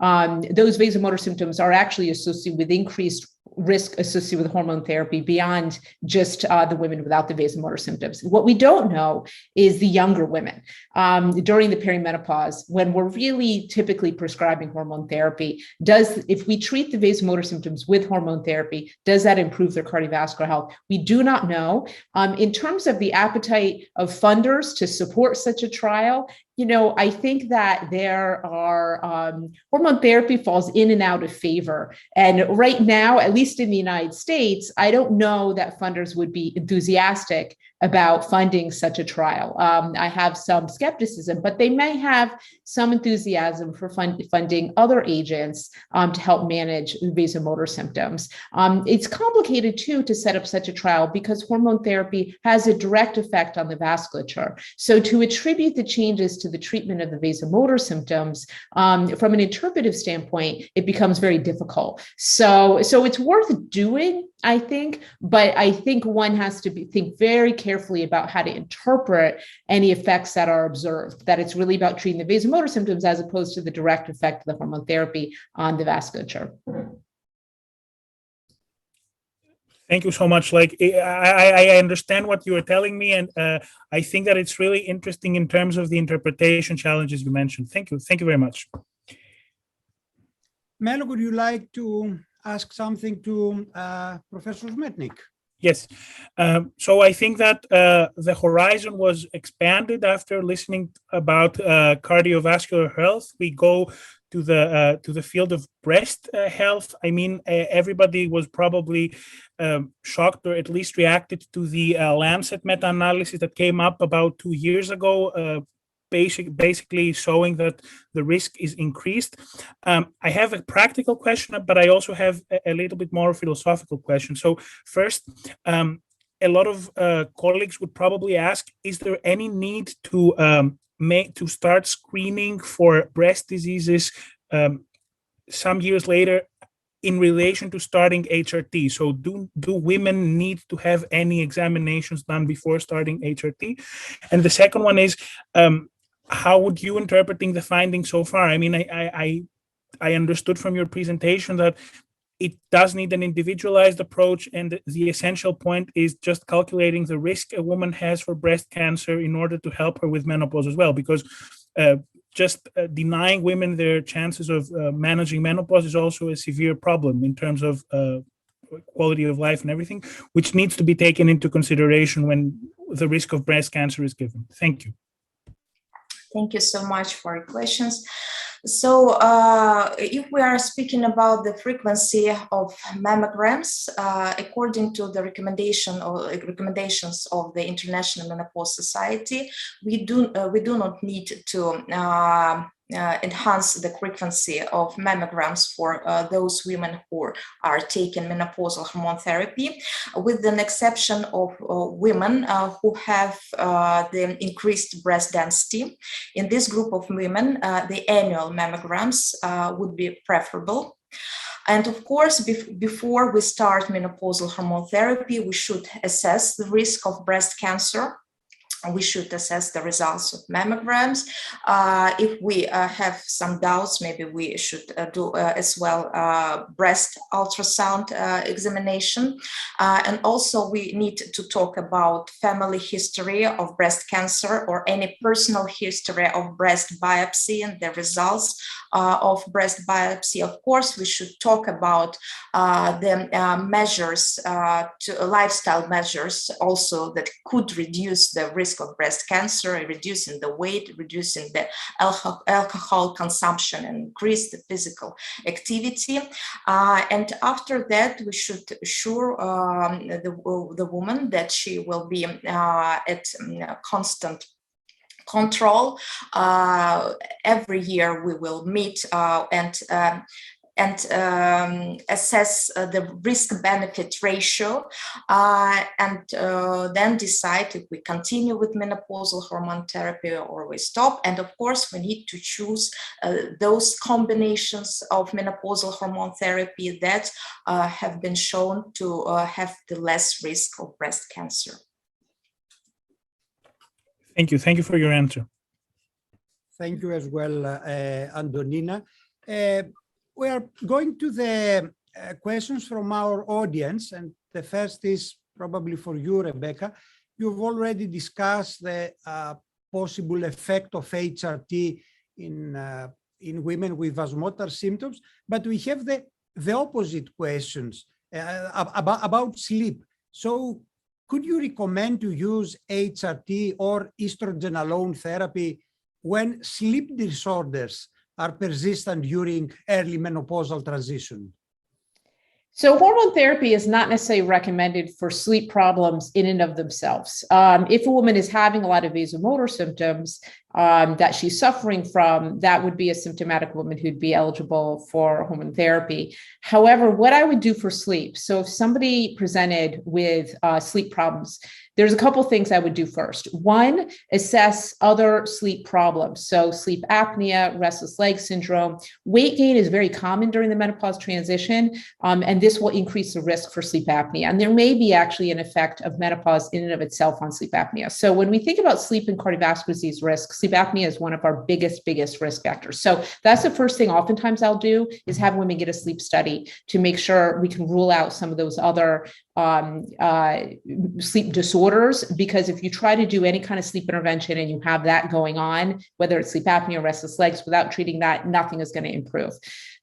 S2: those vasomotor symptoms are actually associated with increased risk associated with hormone therapy beyond just the women without the vasomotor symptoms. What we don't know is the younger women during the perimenopause, when we're really typically prescribing hormone therapy. If we treat the vasomotor symptoms with hormone therapy, does that improve their cardiovascular health? We do not know. In terms of the appetite of funders to support such a trial, I think that there are hormone therapy falls in and out of favor. And right now, at least in the United States, I don't know that funders would be enthusiastic about funding such a trial. I have some skepticism, but they may have some enthusiasm for funding other agents to help manage vasomotor symptoms. It's complicated too to set up such a trial because hormone therapy has a direct effect on the vasculature. So to attribute the changes to the treatment of the vasomotor symptoms from an interpretive standpoint, it becomes very difficult. So it's worth doing, I think, but I think one has to think very carefully about how to interpret any effects that are observed, that it's really about treating the vasomotor symptoms as opposed to the direct effect of the hormone therapy on the vasculature.
S4: Thank you so much. I understand what you are telling me, and I think that it's really interesting in terms of the interpretation challenges you mentioned. Thank you. Thank you very much.
S1: Melo, would you like to ask something to Professor Smetnik?
S4: Yes. So I think that the horizon was expanded after listening about cardiovascular health. We go to the field of breast health. I mean, everybody was probably shocked or at least reacted to the Lancet meta-analysis that came up about 2 years ago, basically showing that the risk is increased. I have a practical question, but I also have a little bit more philosophical question. So first, a lot of colleagues would probably ask, is there any need to start screening for breast diseases some years later in relation to starting HRT? So do women need to have any examinations done before starting HRT? And the second one is, how would you interpreting the findings so far? I mean, I understood from your presentation that it does need an individualized approach, and the essential point is just calculating the risk a woman has for breast cancer in order to help her with menopause as well, because just denying women their chances of managing menopause is also a severe problem in terms of quality of life and everything, which needs to be taken into consideration when the risk of breast cancer is given. Thank you.
S3: Thank you so much for your questions. So if we are speaking about the frequency of mammograms, according to the recommendations of the International Menopause Society, we do not need to enhance the frequency of mammograms for those women who are taking menopausal hormone therapy, with an exception of women who have the increased breast density. In this group of women, the annual mammograms would be preferable. And of course, before we start menopausal hormone therapy, we should assess the risk of breast cancer. We should assess the results of mammograms. If we have some doubts, maybe we should do as well breast ultrasound examination. And also we need to talk about family history of breast cancer or any personal history of breast biopsy and the results of breast biopsy. Of course, we should talk about the measures, lifestyle measures also that could reduce the risk of breast cancer, reducing the weight, reducing the alcohol consumption, and increase the physical activity. And after that, we should assure the woman that she will be at constant control. Every year we will meet and assess the risk-benefit ratio, and then decide if we continue with menopausal hormone therapy or we stop. And of course, we need to choose those combinations of menopausal hormone therapy that have been shown to have the less risk of breast cancer.
S4: Thank you. Thank you for your answer.
S1: Thank you as well, Antonina. We are going to the questions from our audience, and the first is probably for you, Rebecca. You've already discussed the possible effect of HRT in women with vasomotor symptoms, but we have the opposite questions about sleep. So could you recommend to use HRT or estrogen alone therapy when sleep disorders are persistent during early menopausal transition?
S2: So hormone therapy is not necessarily recommended for sleep problems in and of themselves. If a woman is having a lot of vasomotor symptoms that she's suffering from, that would be a symptomatic woman who'd be eligible for hormone therapy. However, what I would do for sleep, so if somebody presented with sleep problems, there's a couple things I would do first. One, assess other sleep problems. So sleep apnea, restless leg syndrome. Weight gain is very common during the menopause transition, and this will increase the risk for sleep apnea. And there may be actually an effect of menopause in and of itself on sleep apnea. So when we think about sleep and cardiovascular disease risk, sleep apnea is one of our biggest risk factors. So that's the first thing oftentimes I'll do is have women get a sleep study to make sure we can rule out some of those other sleep disorders, because if you try to do any kind of sleep intervention and you have that going on, whether it's sleep apnea or restless legs, without treating that, nothing is going to improve.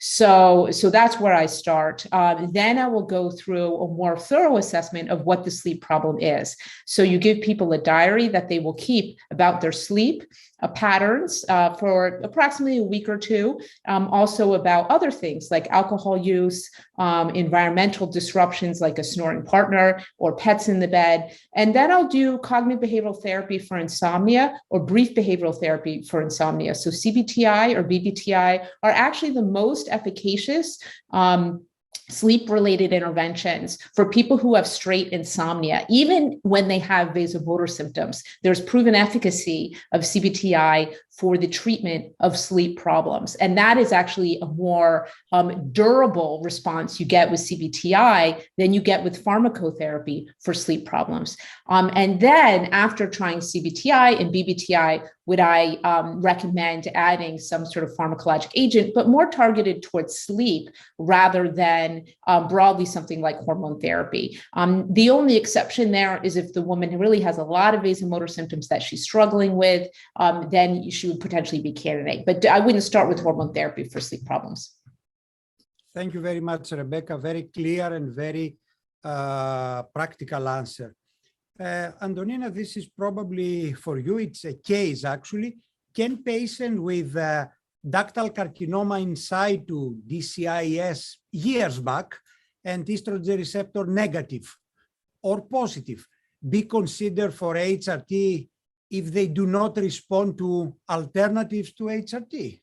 S2: So that's where I start. Then I will go through a more thorough assessment of what the sleep problem is. So you give people a diary that they will keep about their sleep patterns for approximately a week or two, also about other things like alcohol use, environmental disruptions like a snoring partner or pets in the bed. And then I'll do cognitive behavioral therapy for insomnia or brief behavioral therapy for insomnia. So CBTI or BBTI are actually the most efficacious sleep-related interventions for people who have straight insomnia. Even when they have vasomotor symptoms, there's proven efficacy of CBTI for the treatment of sleep problems. And that is actually a more durable response you get with CBTI than you get with pharmacotherapy for sleep problems. And then after trying CBTI and BBTI, would I recommend adding some sort of pharmacologic agent, but more targeted towards sleep rather than broadly something like hormone therapy. The only exception there is if the woman really has a lot of vasomotor symptoms that she's struggling with, then she would potentially be candidate. But I wouldn't start with hormone therapy for sleep problems.
S1: Thank you very much, Rebecca. Very clear and very practical answer. Antonina, this is probably for you. It's a case, actually. Can patient with ductal carcinoma in situ, DCIS, years back, and estrogen receptor negative or positive be considered for HRT if they do not respond to alternatives to HRT?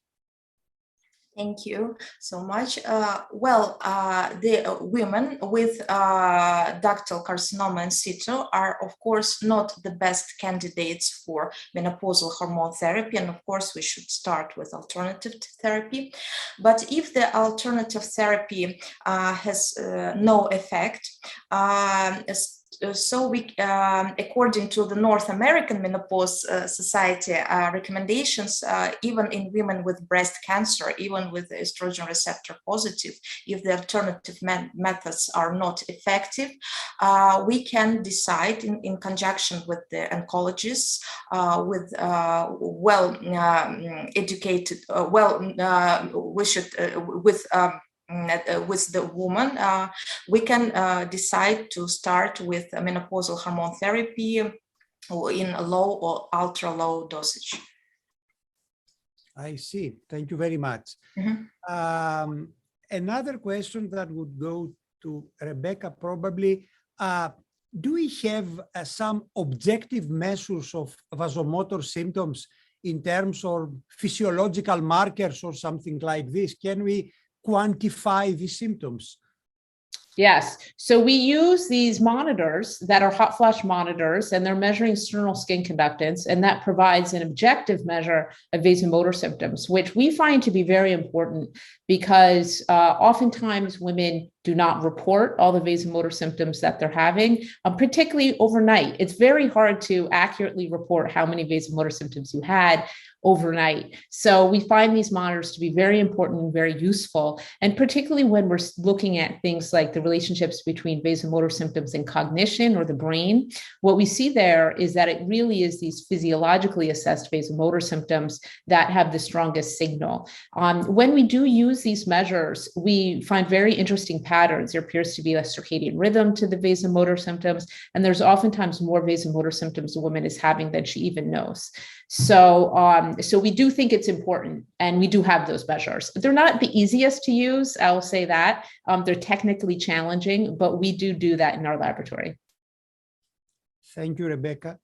S3: Thank you so much. The women with ductal carcinoma in situ are, of course, not the best candidates for menopausal hormone therapy. And of course, we should start with alternative therapy. But if the alternative therapy has no effect, so we, according to the North American Menopause Society recommendations, even in women with breast cancer, even with estrogen receptor positive, if the alternative methods are not effective, we can decide in conjunction with the oncologists, with well-educated, with the woman, we can decide to start with menopausal hormone therapy in a low or ultra low dosage.
S1: I see. Thank you very much. Mm-hmm. Another question that would go to Rebecca probably, do we have some objective measures of vasomotor symptoms in terms of physiological markers or something like this? Can we quantify the symptoms?
S2: Yes. So we use these monitors that are hot flash monitors, and they're measuring sternal skin conductance, and that provides an objective measure of vasomotor symptoms, which we find to be very important because oftentimes women do not report all the vasomotor symptoms that they're having, particularly overnight. It's very hard to accurately report how many vasomotor symptoms you had overnight. So we find these monitors to be very important and very useful. And particularly when we're looking at things like the relationships between vasomotor symptoms and cognition or the brain, what we see there is that it really is these physiologically assessed vasomotor symptoms that have the strongest signal. When we do use these measures, we find very interesting patterns. There appears to be a circadian rhythm to the vasomotor symptoms, and there's oftentimes more vasomotor symptoms a woman is having than she even knows. So we do think it's important, and we do have those measures. They're not the easiest to use, I will say that. They're technically challenging, but we do that in our laboratory.
S1: Thank you, Rebecca.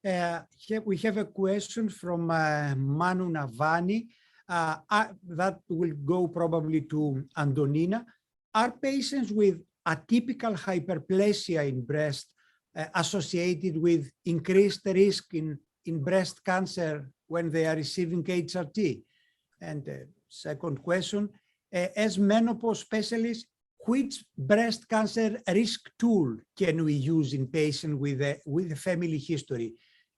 S1: We have a question from Manu Navani that will go probably to Antonina. Are patients with atypical hyperplasia in breast associated with increased risk in breast cancer when they are receiving HRT? And second question, as menopause specialists, which breast cancer risk tool can we use in patients with a family history?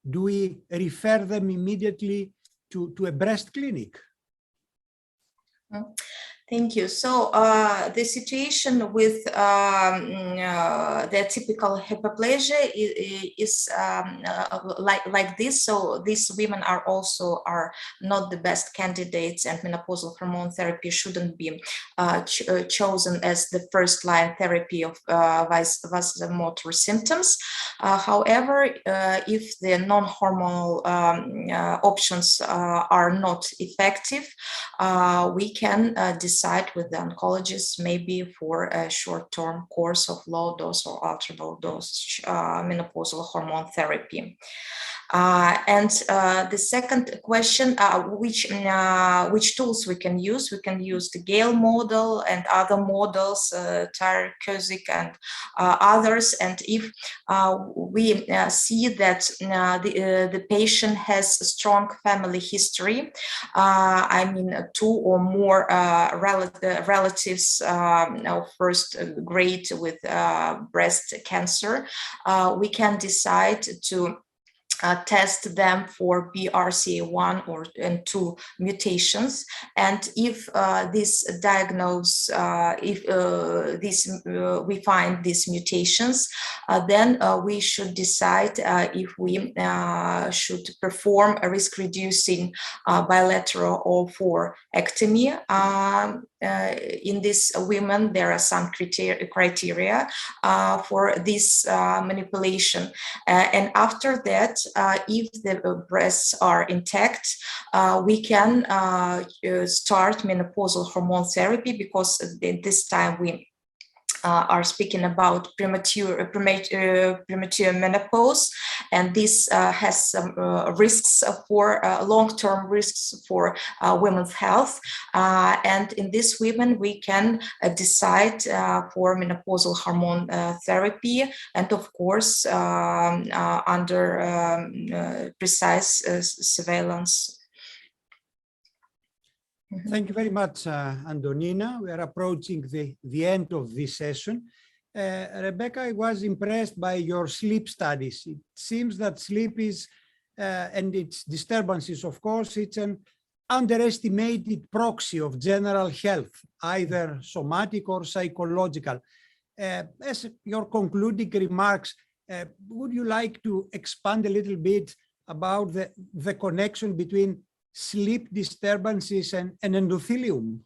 S1: Do we refer them immediately to a breast clinic?
S3: Thank you. So the situation with the typical hyperplasia is like this. So these women are not the best candidates, and menopausal hormone therapy shouldn't be chosen as the first line therapy of vasomotor symptoms. However, if the non-hormonal options are not effective, we can decide with the oncologist maybe for a short-term course of low-dose or ultra-low dose menopausal hormone therapy. And the second question, which tools we can use? We can use the Gale model and other models, Tyrer-Cuzick and others. And if we see that the patient has a strong family history, I mean 2 or more relatives of first grade with breast cancer, we can decide to test them for BRCA1 and 2 mutations, and if this diagnose, we find these mutations, then we should decide if we should perform a risk-reducing bilateral oophorectomy. In these women, there are some criteria for this manipulation, and after that, if the breasts are intact, we can start menopausal hormone therapy, because at this time we are speaking about premature menopause, and this has some risks for long-term risks for women's health. And in these women, we can decide for menopausal hormone therapy, and of course under precise surveillance.
S1: Thank you very much, Antonina. We are approaching the end of this session. Rebecca, I was impressed by your sleep studies. It seems that sleep is, and its disturbances, of course, it's an underestimated proxy of general health, either somatic or psychological. As your concluding remarks, would you like to expand a little bit about the connection between sleep disturbances and endothelium?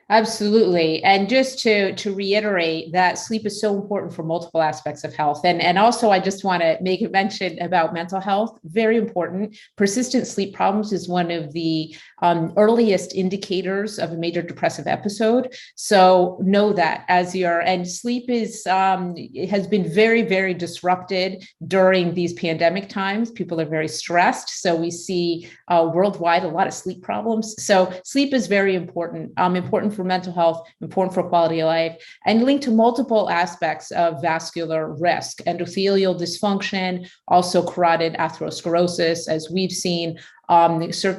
S2: Absolutely. And just to reiterate that sleep is so important for multiple aspects of health. And also, I just want to make a mention about mental health. Very important. Persistent sleep problems is one of the earliest indicators of a major depressive episode. So know that and sleep has been very, very disrupted during these pandemic times. People are very stressed. So we see worldwide a lot of sleep problems. So sleep is very important, important for mental health, important for quality of life, and linked to multiple aspects of vascular risk, endothelial dysfunction, also carotid atherosclerosis, as we've seen,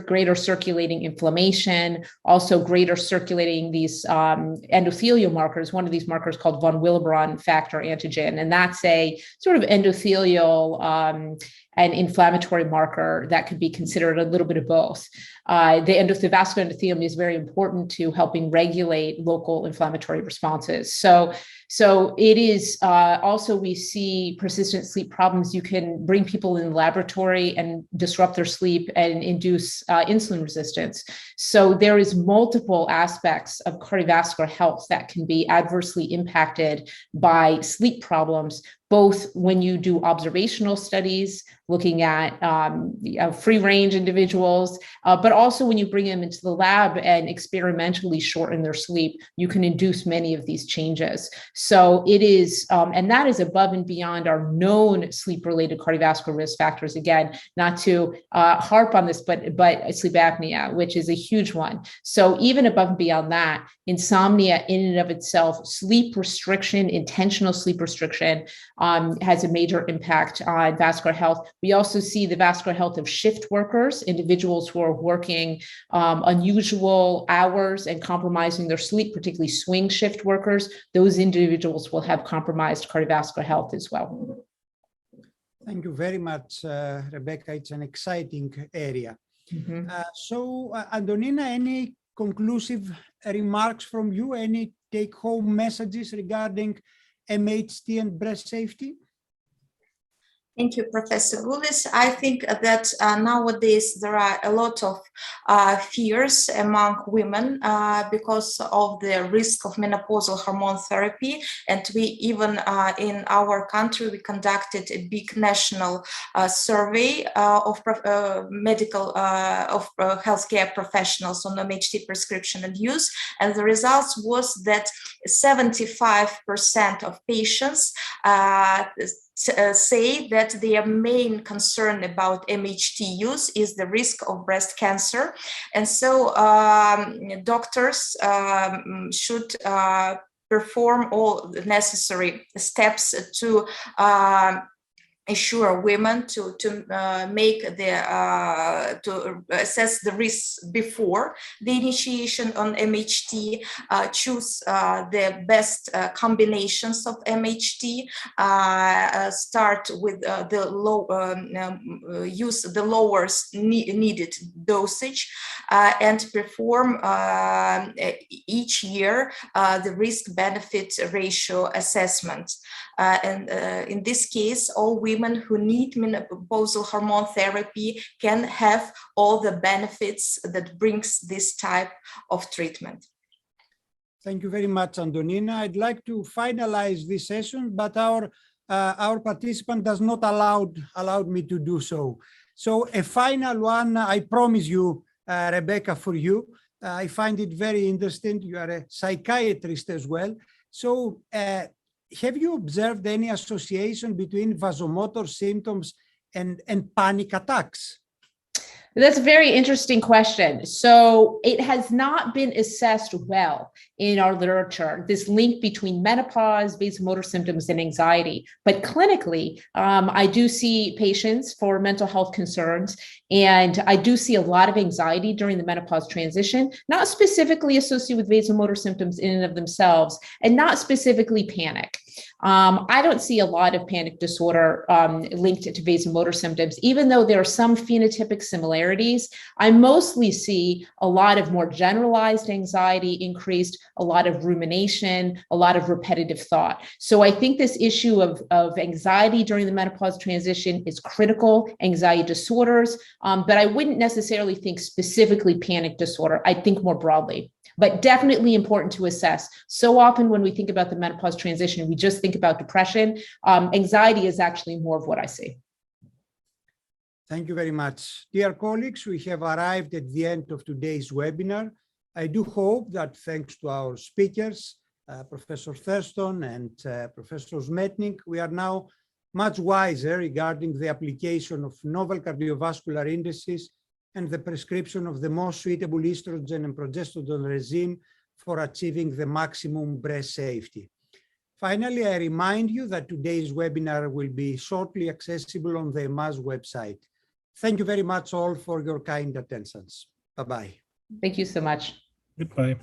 S2: greater circulating inflammation, also greater circulating these endothelial markers, one of these markers called von Willebrand factor antigen. And that's a sort of endothelial and inflammatory marker that could be considered a little bit of both. The vascular endothelium is very important to helping regulate local inflammatory responses. So it is also, we see persistent sleep problems. You can bring people in the laboratory and disrupt their sleep and induce insulin resistance. So there is multiple aspects of cardiovascular health that can be adversely impacted by sleep problems, both when you do observational studies, looking at free range individuals, but also when you bring them into the lab and experimentally shorten their sleep, you can induce many of these changes. So it is, and that is above and beyond our known sleep-related cardiovascular risk factors. Again, not to harp on this, but sleep apnea, which is a huge one. So even above and beyond that, insomnia in and of itself, sleep restriction, intentional sleep restriction, has a major impact on vascular health. We also see the vascular health of shift workers, individuals who are working unusual hours and compromising their sleep, particularly swing shift workers. Those individuals will have compromised cardiovascular health as well.
S1: Thank you very much, Rebecca. It's an exciting area.
S2: Mm-hmm.
S1: Antonina, any conclusive remarks from you? Any take-home messages regarding MHT and breast safety?
S3: Thank you, Professor Goulis. I think that nowadays there are a lot of fears among women because of the risk of menopausal hormone therapy. And we even in our country, we conducted a big national survey of healthcare professionals on MHT prescription and use. And the results was that 75% of patients say that their main concern about MHT use is the risk of breast cancer. And so doctors should perform all the necessary steps to assure women to assess the risks before the initiation on MHT, choose the best combinations of MHT, start with use the lowest needed dosage, and perform each year the risk-benefit ratio assessment. And in this case, all women who need menopausal hormone therapy can have all the benefits that brings this type of treatment.
S1: Thank you very much, Antonina. I'd like to finalize this session, but our participant does not allow me to do so. So a final one, I promise you, Rebecca, for you. I find it very interesting. You are a psychiatrist as well. So have you observed any association between vasomotor symptoms and panic attacks?
S2: That's a very interesting question. So it has not been assessed well in our literature, this link between menopause, vasomotor symptoms, and anxiety. But clinically, I do see patients for mental health concerns, and I do see a lot of anxiety during the menopause transition, not specifically associated with vasomotor symptoms in and of themselves, and not specifically panic. I don't see a lot of panic disorder linked to vasomotor symptoms, even though there are some phenotypic similarities. I mostly see a lot of more generalized anxiety increased, a lot of rumination, a lot of repetitive thought. So I think this issue of anxiety during the menopause transition is critical, anxiety disorders, but I wouldn't necessarily think specifically panic disorder. I think more broadly. But definitely important to assess. So often when we think about the menopause transition, we just think about depression. Anxiety is actually more of what I see.
S1: Thank you very much. Dear colleagues, we have arrived at the end of today's webinar. I do hope that thanks to our speakers, Professor Thurston and Professor Smetnik, we are now much wiser regarding the application of novel cardiovascular indices and the prescription of the most suitable estrogen and progesterone regime for achieving the maximum breast safety. Finally, I remind you that today's webinar will be shortly accessible on the EMAS website. Thank you very much all for your kind attention. Bye-bye.
S2: Thank you so much.
S4: Goodbye.